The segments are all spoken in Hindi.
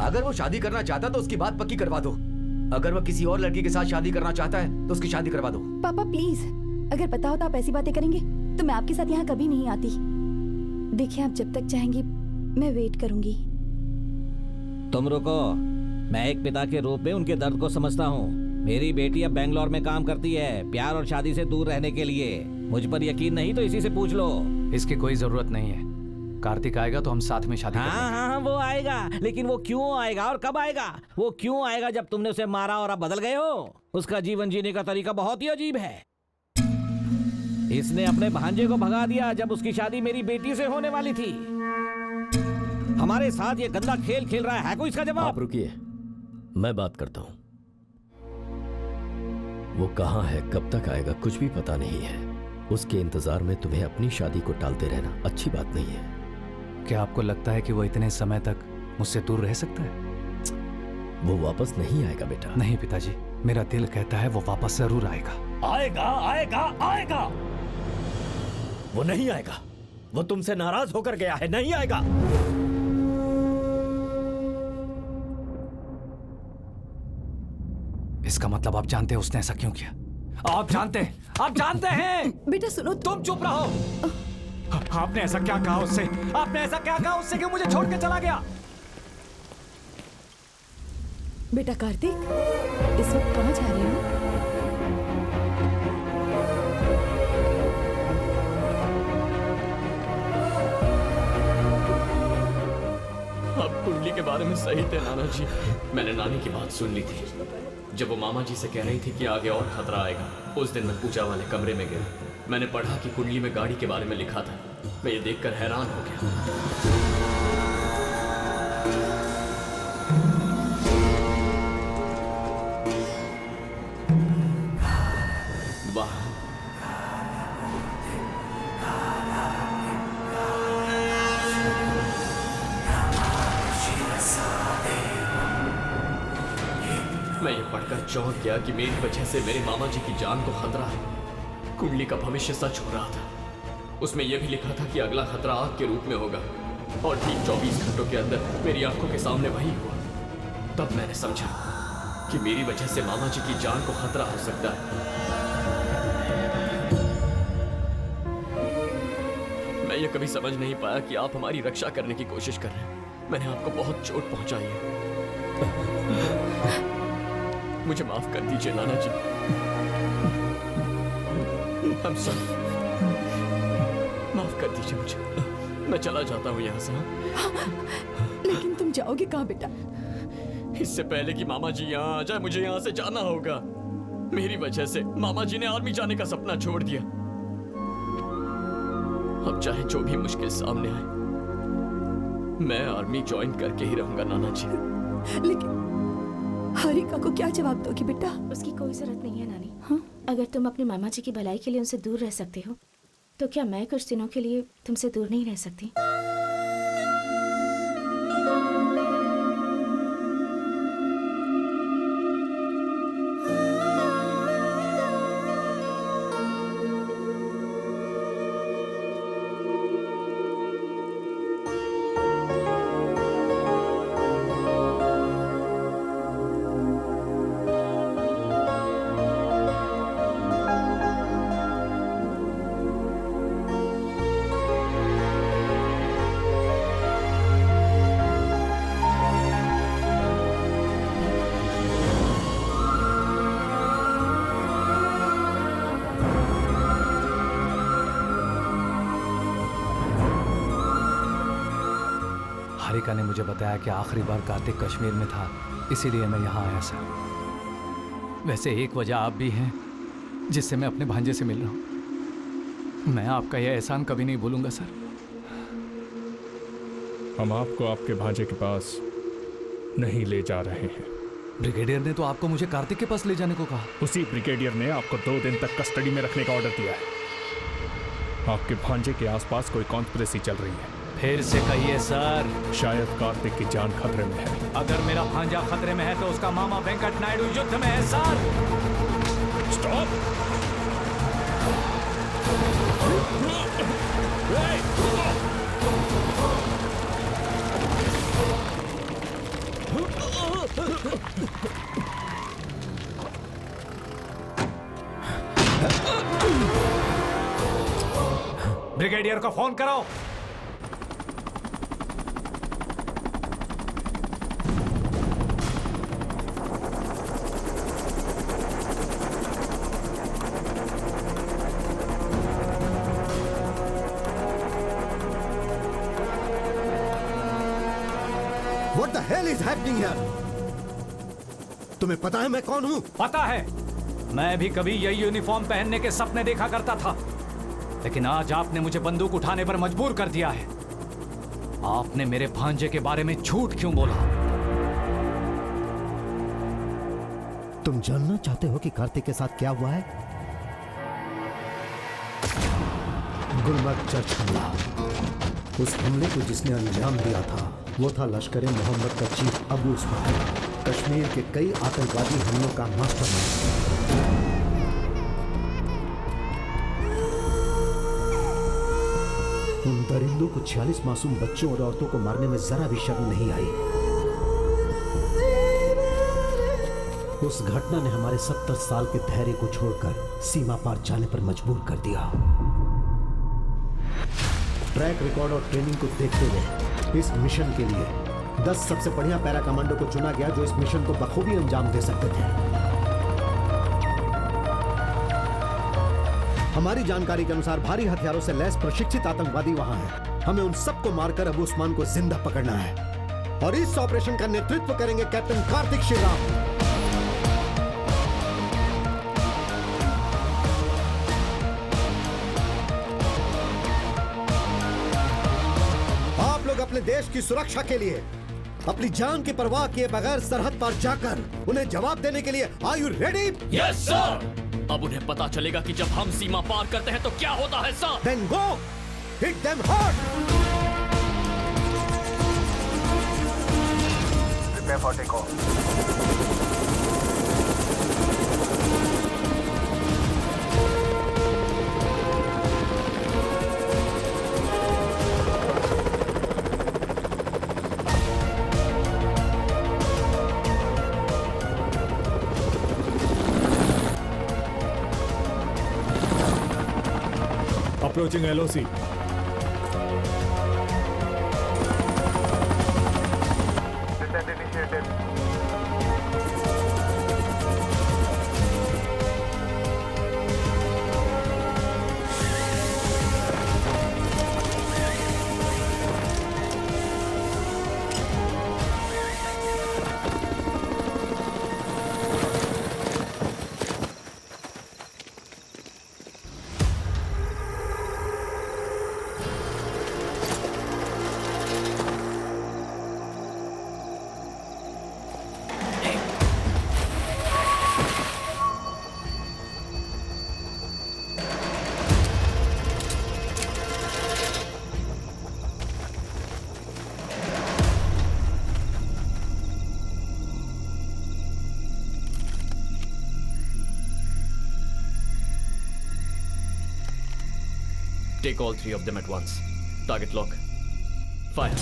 अगर वो शादी करना चाहता तो उसकी बात पक्की करवा दो। अगर वो किसी और लड़की के साथ शादी करना चाहता है तो उसकी शादी करवा दो। पापा प्लीज, अगर पता होता आप ऐसी बातें करेंगे तो मैं आपके साथ यहाँ कभी नहीं आती। देखिए आप जब तक चाहेंगी मैं वेट करूंगी। तुम रुको, मैं एक पिता के रूप में उनके दर्द को समझता हूँ। मेरी बेटी अब बेंगलोर में काम करती है प्यार और शादी से दूर रहने के लिए। मुझ पर यकीन नहीं तो इसी से पूछ लो। इसकी कोई जरूरत नहीं है। कार्तिक आएगा तो हम साथ में शादी करेंगे। हाँ, वो आएगा, लेकिन वो क्यों आएगा और कब आएगा? वो क्यों आएगा जब तुमने उसे मारा और अब बदल गए हो? उसका जीवन जीने का तरीका बहुत ही अजीब है। इसने अपने भांजे को भगा दिया जब उसकी शादी मेरी बेटी से होने वाली थी। हमारे साथ ये गंदा खेल खेल रहा है कोई इसका जवाब? आप रुकिए, मैं बात करता हूं। वो कहाँ है, कब तक आएगा, कुछ भी पता नहीं है। उसके इंतजार में तुम्हें अपनी शादी को टालते रहना अच्छी बात नहीं है। क्या आपको लगता है कि वो इतने समय तक मुझसे दूर रह सकता है? वो वापस नहीं आएगा बेटा। नहीं पिताजी, मेरा दिल कहता है वो वापस जरूर आएगा। आएगा आएगा आएगा। वो नहीं आएगा। वो तुमसे नाराज होकर गया है, नहीं आएगा। इसका मतलब आप जानते हैं उसने ऐसा क्यों किया? आप जानते हैं। बेटा सुनो, तुम चुप रहो। आपने ऐसा क्या कहा उससे? आपने ऐसा क्या कहा उससे कि मुझे छोड़ के चला गया? बेटा कार्तिक, इस वक्त कहाँ जा रहे हो? आप कुंडली के बारे में सही थे नाना जी। मैंने नानी की बात सुन ली थी जब वो मामा जी से कह रही थी कि आगे और खतरा आएगा। उस दिन मैं पूजा वाले कमरे में गया। मैंने पढ़ा कि कुंडली में गाड़ी के बारे में लिखा था। मैं ये देखकर हैरान हो गया। वाह, मैं ये पढ़कर चौंक गया कि मेरी वजह से मेरे मामा जी की जान को खतरा है। कुंडली का भविष्य सच हो रहा था। उसमें यह भी लिखा था कि अगला खतरा आग के रूप में होगा और ठीक 24 घंटों के अंदर मेरी आंखों के सामने वही हुआ। तब मैंने समझा कि मेरी वजह से मामा जी की जान को खतरा हो सकता है। मैं ये कभी समझ नहीं पाया कि आप हमारी रक्षा करने की कोशिश कर रहे हैं। मैंने आपको बहुत चोट पहुंचाई है। मुझे माफ कर दीजिए नाना जी। I'm sorry। माफ कर दीजिए मुझे। मैं चला जाता हूँ यहाँ से। लेकिन तुम जाओगे कहाँ बेटा? इससे पहले कि मामा जी यहाँ आ जाए मुझे यहाँ से जाना होगा। मेरी वजह से मामा जी ने आर्मी जाने का सपना छोड़ दिया। अब चाहे जो भी मुश्किल सामने आए मैं आर्मी ज्वाइन करके ही रहूंगा नाना जी। लेकिन हारिका को क्या जवाब दोगी बेटा? उसकी कोई जरूरत नहीं है नानी। हाँ? अगर तुम अपने मामा जी की भलाई के लिए उनसे दूर रह सकते हो तो क्या मैं कुछ दिनों के लिए तुमसे दूर नहीं रह सकती? हारिका ने मुझे बताया कि आखिरी बार कार्तिक कश्मीर में था, इसीलिए मैं यहाँ आया सर। वैसे एक वजह आप भी हैं जिससे मैं अपने भांजे से मिल रहा हूँ। मैं आपका यह एहसान कभी नहीं भूलूंगा सर। हम आपको आपके भांजे के पास नहीं ले जा रहे हैं। ब्रिगेडियर ने तो आपको मुझे कार्तिक के पास ले जाने को कहा। उसी ब्रिगेडियर ने आपको 2 दिन तक कस्टडी में रखने का ऑर्डर दिया है। आपके भांजे के आसपास कोई कॉन्स्पिरेसी चल रही है। फिर से कहिए सर। शायद कार्तिक की जान खतरे में है। अगर मेरा भांजा खतरे में है तो उसका मामा वेंकट नायडू युद्ध में है सर। स्टॉप। ब्रिगेडियर को फोन करो। What the hell is happening here? तुम्हें पता है मैं कौन हूं? पता है, मैं भी कभी यही यूनिफॉर्म पहनने के सपने देखा करता था, लेकिन आज आपने मुझे बंदूक उठाने पर मजबूर कर दिया है। आपने मेरे भांजे के बारे में झूठ क्यों बोला? तुम जानना चाहते हो कि कार्तिक के साथ क्या हुआ है? गुलमर्ग चर्च हमला, उस हमले को जिसने अंजाम दिया था वो था लश्कर मोहम्मद का चीफ अबू उस्मान, कश्मीर के कई आतंकवादी हमलों का मास्टरमाइंड। उन दरिंदों को 46 मासूम बच्चों और औरतों को मारने में जरा भी शर्म नहीं आई। उस घटना ने हमारे 70 साल के धैर्य को छोड़कर सीमा पार जाने पर मजबूर कर दिया। ट्रैक रिकॉर्ड और ट्रेनिंग को देखते हुए इस मिशन के लिए 10 सबसे बढ़िया पैरा कमांडो को चुना गया जो इस मिशन को बखूबी अंजाम दे सकते थे। हमारी जानकारी के अनुसार भारी हथियारों से लैस प्रशिक्षित आतंकवादी वहां हैं। हमें उन सबको मारकर अबू उस्मान को जिंदा पकड़ना है और इस ऑपरेशन का नेतृत्व करेंगे कैप्टन कार्तिक श्रीराम। अपने देश की सुरक्षा के लिए अपनी जान की परवाह किए बगैर सरहद पार जाकर उन्हें जवाब देने के लिए are you ready? Yes sir. अब उन्हें पता चलेगा कि जब हम सीमा पार करते हैं तो क्या होता है sir. Then go, hit them hard. Prepare for takeoff. Approaching LOC. Descent initiated. Take all 3 of them at once. Target lock. Fire.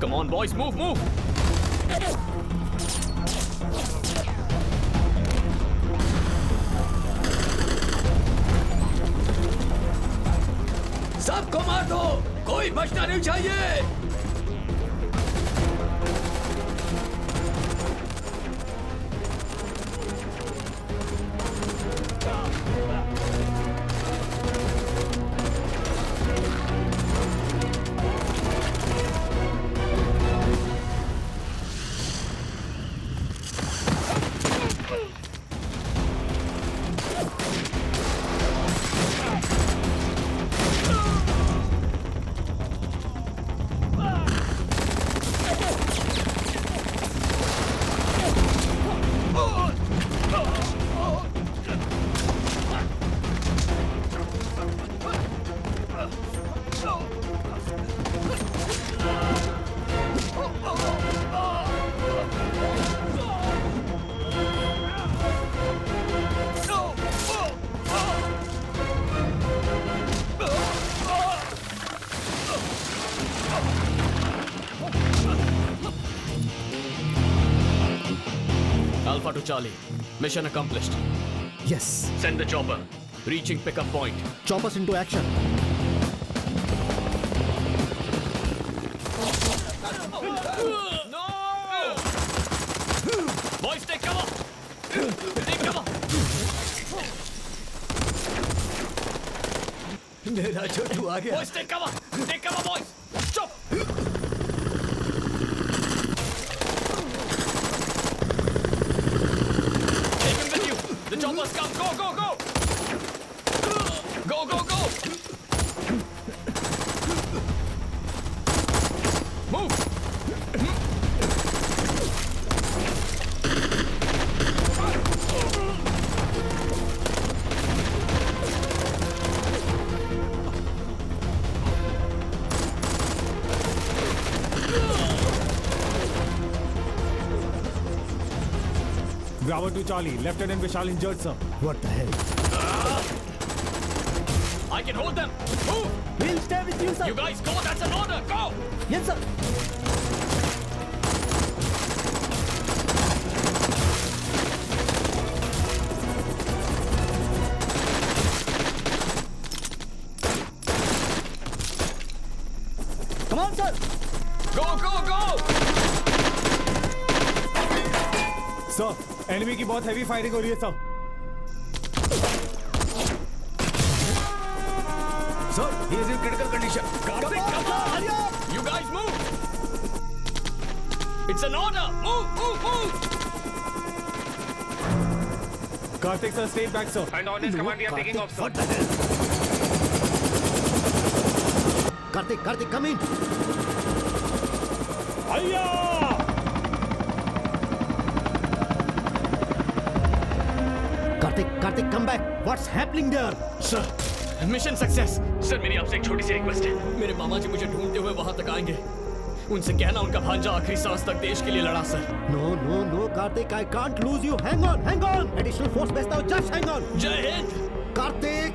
Come on, boys, move, move! सबको मार दो, कोई बचना नहीं चाहिए। to Charlie. Mission accomplished. Yes. Send the chopper. Reaching pickup point. Chop us into action. No! Boys, take cover! Take cover! मेरा छोटू आ गया। Boys, take cover! Take cover, boys! Stop! Take him with you! The choppers come! Go, go, go! Go, go, go! Move! Bravo to Charlie. Lieutenant Vishal injured, sir. What the hell? I can hold them! Move! We'll stay with you, sir. You guys go! That's an order! Go! Yes, sir. Come on, sir. Go, go, go! Sir enemy की बहुत हैवी फायरिंग हो रही है sir. Sir, he is in critical condition. Karthik, come on! You guys move! It's an order! Move, move, move! Kartik sir stay back sir. And on his command, we are taking off, sir. Karthik, come in. आइया! Karthik, come back. What's happening there? Sir, mission success! Sir, मेरी आपसे एक छोटी सी रिक्वेस्ट है। मेरे मामा जी मुझे ढूंढते हुए वहां तक आएंगे। उनसे कहना उनका भांजा आखिरी सांस तक देश के लिए लड़ा sir. No, Karthik, I can't lose you. Hang on. Additional force भेजता हूँ. Just hang on. जय हिंद! Karthik!